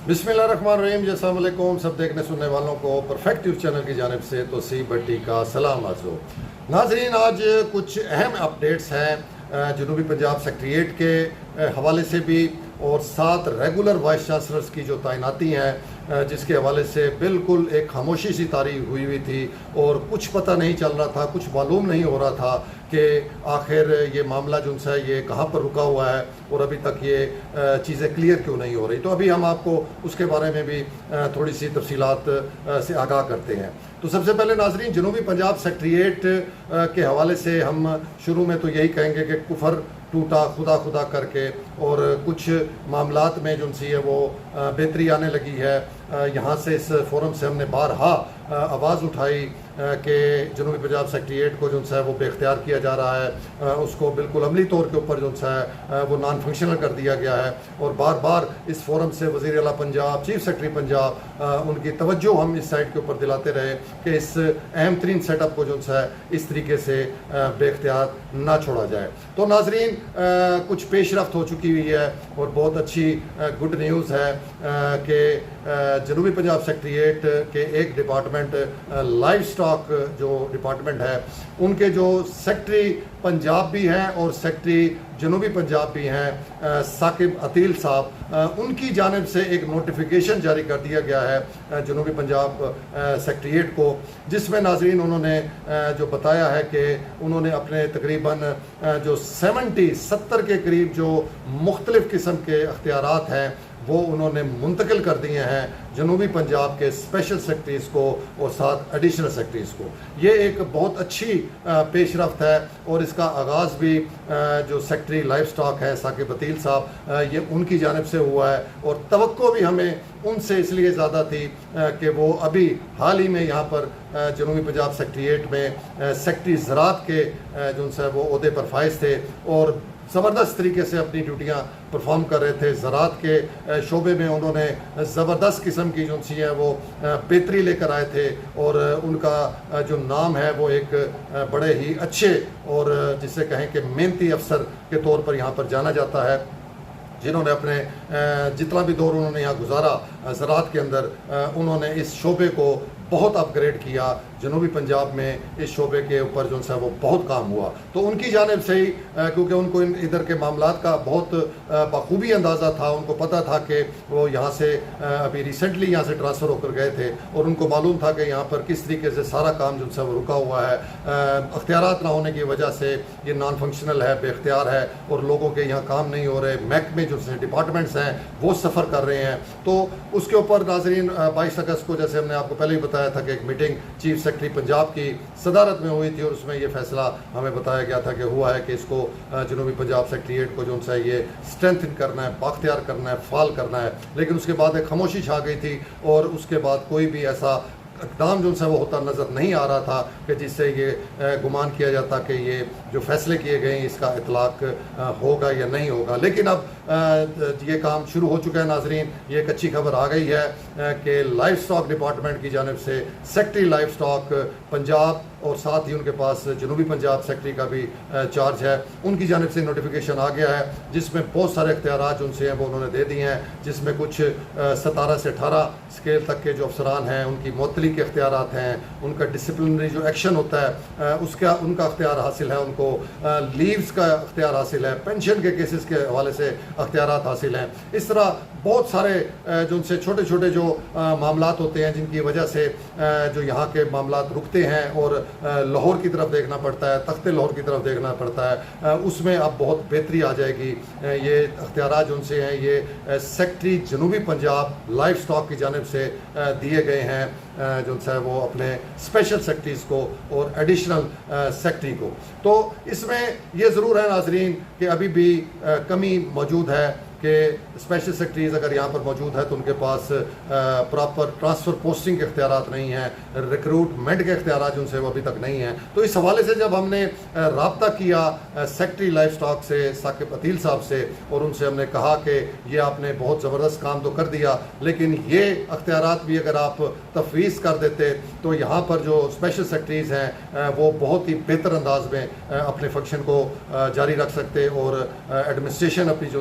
بسم اللہ الرحمن الرحیم جی السلام علیکم سب دیکھنے سننے والوں کو پرفیکٹ نیوز چینل کی جانب سے توسیع بٹی کا سلام عرض ہو۔ ناظرین آج کچھ اہم اپڈیٹس ہیں جنوبی پنجاب سیکریٹریٹ کے حوالے سے بھی اور ساتھ ریگولر وائس چانسلرز کی جو تعیناتی ہیں جس کے حوالے سے بالکل ایک خاموشی سی طاری ہوئی تھی اور کچھ پتہ نہیں چل رہا تھا، کچھ معلوم نہیں ہو رہا تھا کہ آخر یہ معاملہ جو ہے یہ کہاں پر رکا ہوا ہے اور ابھی تک یہ چیزیں کلیئر کیوں نہیں ہو رہی۔ تو ابھی ہم آپ کو اس کے بارے میں بھی تھوڑی سی تفصیلات سے آگاہ کرتے ہیں۔ تو سب سے پہلے ناظرین جنوبی پنجاب سیکریٹریٹ کے حوالے سے ہم شروع میں تو یہی کہیں گے کہ کفر ٹوٹا خدا خدا کر کے اور کچھ معاملات میں جو سی ہے وہ بہتری آنے لگی ہے۔ یہاں سے اس فورم سے ہم نے بارہا آواز اٹھائی کہ جنوبی پنجاب سیکریٹریٹ کو جو ہے وہ بے اختیار کیا جا رہا ہے، اس کو بالکل عملی طور کے اوپر جو ہے وہ نان فنکشنل کر دیا گیا ہے، اور بار بار اس فورم سے وزیر اعلیٰ پنجاب، چیف سیکرٹری پنجاب ان کی توجہ ہم اس سائٹ کے اوپر دلاتے رہے کہ اس اہم ترین سیٹ اپ کو جو ہے اس طریقے سے بے اختیار نہ چھوڑا جائے۔ تو ناظرین کچھ پیش رفت ہو چکی ہوئی ہے اور بہت اچھی گڈ نیوز ہے کہ جنوبی پنجاب سیکریٹریٹ کے ایک ڈپارٹمنٹ لائف سٹاک جو ڈپارٹمنٹ ہے ان کے جو سیکرٹری پنجاب بھی ہیں اور سیکرٹری جنوبی پنجاب بھی ہیں ثاقب عطیل صاحب، ان کی جانب سے ایک نوٹیفیکیشن جاری کر دیا گیا ہے جنوبی پنجاب سیکریٹریٹ کو، جس میں ناظرین انہوں نے جو بتایا ہے کہ انہوں نے اپنے تقریباً جو 70 کے قریب جو مختلف قسم کے اختیارات ہیں وہ انہوں نے منتقل کر دیے ہیں جنوبی پنجاب کے اسپیشل سیکرٹریز کو اور ساتھ ایڈیشنل سیکرٹریز کو۔ یہ ایک بہت اچھی پیش رفت ہے اور اس کا آغاز بھی جو سیکرٹری لائف سٹاک ہے ثاقب عطیل صاحب یہ ان کی جانب سے ہوا ہے، اور توقع بھی ہمیں ان سے اس لیے زیادہ تھی کہ وہ ابھی حال ہی میں یہاں پر جنوبی پنجاب سیکریٹریٹ میں سیکرٹری زراعت کے جو ان سے وہ عہدے پر فائز تھے اور زبردست طریقے سے اپنی ڈیوٹیاں پرفارم کر رہے تھے۔ زراعت کے شعبے میں انہوں نے زبردست قسم کی جو سی ہے وہ بہتری لے کر آئے تھے، اور ان کا جو نام ہے وہ ایک بڑے ہی اچھے اور جسے کہیں کہ محنتی افسر کے طور پر یہاں پر جانا جاتا ہے، جنہوں نے اپنے جتنا بھی دور انہوں نے یہاں گزارا زراعت کے اندر انہوں نے اس شعبے کو بہت اپ گریڈ کیا۔ جنوبی پنجاب میں اس شعبے کے اوپر جو ہے وہ بہت کام ہوا، تو ان کی جانب سے ہی کیونکہ ان کو ادھر کے معاملات کا بہت بخوبی اندازہ تھا، ان کو پتہ تھا کہ وہ یہاں سے ابھی ریسنٹلی یہاں سے ٹرانسفر ہو کر گئے تھے اور ان کو معلوم تھا کہ یہاں پر کس طریقے سے سارا کام جو ہے وہ رکا ہوا ہے، اختیارات نہ ہونے کی وجہ سے یہ نان فنکشنل ہے، بے اختیار ہے اور لوگوں کے یہاں کام نہیں ہو رہے، محکمے جو ڈپارٹمنٹس ہیں وہ سفر کر رہے ہیں۔ تو اس کے اوپر ناظرین 22 اگست کو جیسے ہم نے آپ کو پہلے ہی بتایا تھا کہ ایک میٹنگ چیف سیکرٹری پنجاب کی صدارت میں ہوئی تھی اور اس میں یہ فیصلہ ہمیں بتایا گیا تھا کہ ہوا ہے کہ اس کو جنوبی پنجاب سیکریٹریٹ کو جو ان سے یہ اسٹرینتھن کرنا ہے، بااختیار کرنا ہے، فعال کرنا ہے، لیکن اس کے بعد ایک خاموشی چھا گئی تھی اور اس کے بعد کوئی بھی ایسا اقدام جو ان سے وہ ہوتا نظر نہیں آ رہا تھا کہ جس سے یہ گمان کیا جاتا کہ یہ جو فیصلے کیے گئے ہیں اس کا اطلاق ہوگا یا نہیں ہوگا۔ لیکن اب یہ کام شروع ہو چکا ہے ناظرین، یہ ایک اچھی خبر آ گئی ہے کہ لائف سٹاک ڈپارٹمنٹ کی جانب سے سیکرٹری لائف سٹاک پنجاب اور ساتھ ہی ان کے پاس جنوبی پنجاب سیکرٹری کا بھی چارج ہے، ان کی جانب سے نوٹیفیکیشن آ گیا ہے جس میں بہت سارے اختیارات جو ان سے ہیں وہ انہوں نے دے دیے ہیں، جس میں کچھ 17 سے 18 اسکیل تک کے جو افسران ہیں ان کی معطلی کے اختیارات ہیں، ان کا ڈسپلنری جو ایکشن ہوتا ہے ان کا اختیار حاصل ہے، ان کو لیوز کا اختیار حاصل ہے، پینشن کے کیسز کے حوالے سے اختیارات حاصل ہیں۔ اس طرح بہت سارے جو ان سے چھوٹے چھوٹے جو معاملات ہوتے ہیں جن کی وجہ سے جو یہاں کے معاملات رکتے ہیں اور لاہور کی طرف دیکھنا پڑتا ہے، تخت لاہور کی طرف دیکھنا پڑتا ہے، اس میں اب بہت بہتری آ جائے گی۔ یہ اختیارات جو ان سے ہیں یہ سیکرٹری جنوبی پنجاب لائف سٹاک کی جانب سے دیے گئے ہیں جو ان سے وہ اپنے اسپیشل سیکرٹریز کو اور ایڈیشنل سیکرٹری کو۔ تو اس میں یہ ضرور ہے ناظرین کہ ابھی بھی کمی موجود ہے کہ اسپیشل سیکرٹریز اگر یہاں پر موجود ہے تو ان کے پاس پراپر ٹرانسفر پوسٹنگ کے اختیارات نہیں ہیں، ریکروٹمنٹ کے اختیارات جو ان سے وہ ابھی تک نہیں ہیں۔ تو اس حوالے سے جب ہم نے رابطہ کیا سیکرٹری لائف سٹاک سے ثاقب عطیل صاحب سے اور ان سے ہم نے کہا کہ یہ آپ نے بہت زبردست کام تو کر دیا لیکن یہ اختیارات بھی اگر آپ تفویض کر دیتے تو یہاں پر جو اسپیشل سیکرٹریز ہیں وہ بہت ہی بہتر انداز میں اپنے فنکشن کو جاری رکھ سکتے اور ایڈمنسٹریشن اپنی جو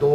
2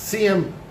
CM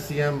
CM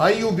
IUB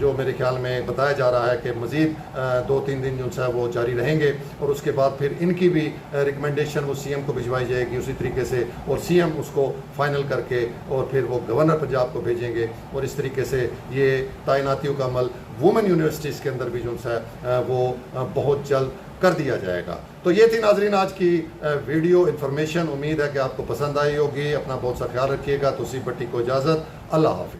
جو میرے خیال میں بتایا جا رہا ہے کہ مزید 2-3 دن جو ہے وہ جاری رہیں گے، اور اس کے بعد پھر ان کی بھی ریکمنڈیشن وہ سی ایم کو بھجوائی جائے گی اسی طریقے سے، اور سی ایم اس کو فائنل کر کے اور پھر وہ گورنر پنجاب کو بھیجیں گے، اور اس طریقے سے یہ تعیناتیوں کا عمل وومن یونیورسٹیز کے اندر بھی جو ہے وہ بہت جلد کر دیا جائے گا۔ تو یہ تھی ناظرین آج کی ویڈیو انفارمیشن، امید ہے کہ آپ کو پسند آئی ہوگی۔ اپنا بہت سا خیال رکھیے گا۔ توصیف بٹی کو اجازت، اللہ حافظ۔